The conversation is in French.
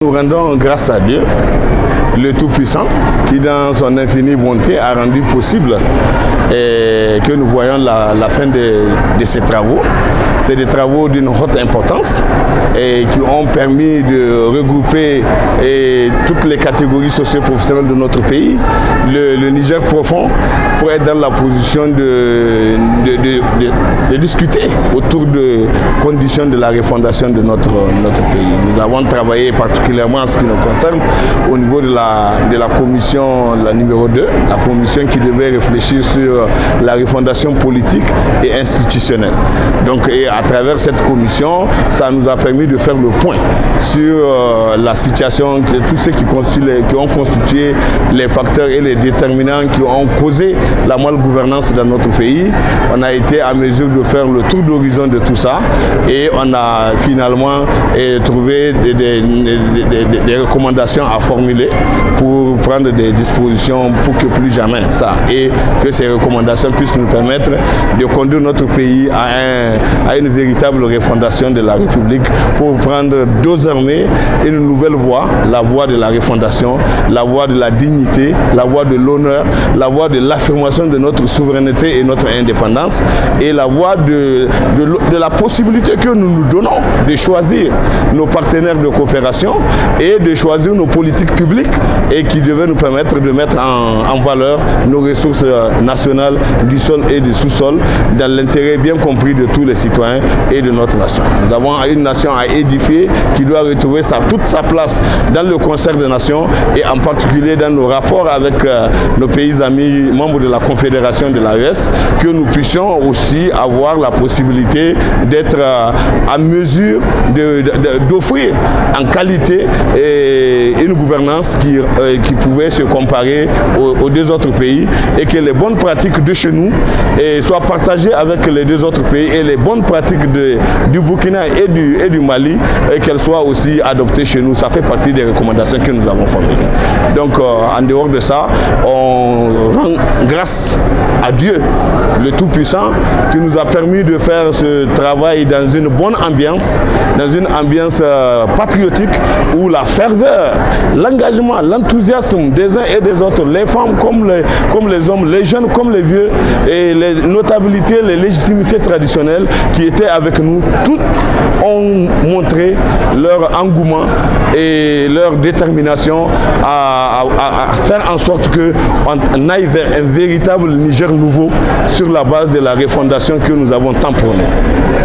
Nous rendons grâce à Dieu, le Tout-Puissant, qui dans son infinie bonté a rendu possible que nous voyons la fin de ces travaux. C'est des travaux d'une haute importance et qui ont permis de regrouper toutes les catégories socio-professionnelles de notre pays. Le Niger profond pour être dans la position de discuter autour de conditions de la refondation de notre pays. Nous avons travaillé particulièrement en ce qui nous concerne au niveau de la commission la numéro 2, la commission qui devait réfléchir sur la refondation politique et institutionnelle. Donc, à travers cette commission, ça nous a permis de faire le point sur la situation de tous ceux qui ont constitué les facteurs et les déterminants qui ont causé la malgouvernance dans notre pays. On a été à mesure de faire le tour d'horizon de tout ça et on a finalement trouvé des recommandations à formuler pour prendre des dispositions pour que plus jamais ça et que ces recommandations puissent nous permettre de conduire notre pays à une véritable refondation de la République pour prendre désormais une nouvelle voie, la voie de la refondation, la voie de la dignité, la voie de l'honneur, la voie de l'affirmation de notre souveraineté et notre indépendance et la voie de la possibilité que nous nous donnons de choisir nos partenaires de coopération et de choisir nos politiques publiques et qui devaient nous permettre de mettre en valeur nos ressources nationales du sol et du sous-sol dans l'intérêt bien compris de tous les citoyens et de notre nation. Nous avons une nation à édifier qui doit retrouver toute sa place dans le concert des nations et en particulier dans nos rapports avec nos pays amis membres de la Confédération de l'AES, que nous puissions aussi avoir la possibilité d'être à mesure d'offrir en qualité une gouvernance qui pouvait se comparer aux deux autres pays et que les bonnes pratiques de chez nous soient partagées avec les deux autres pays et les bonnes pratiques du Burkina et du Mali et qu'elles soient aussi adoptées chez nous. Ça fait partie des recommandations que nous avons formulées. Donc en dehors de ça, on rend grâce à Dieu, le Tout-Puissant, qui nous a permis de faire ce travail dans une bonne ambiance, dans une ambiance patriotique où la ferveur, l'engagement, l'enthousiasme des uns et des autres, les femmes comme les hommes, les jeunes comme les vieux, et les notabilités, les légitimités traditionnelles qui étaient avec nous, toutes ont montré leur engouement et leur détermination à faire en sorte qu'on aille vers un véritable Niger nouveau sur la base de la refondation que nous avons tant prônée.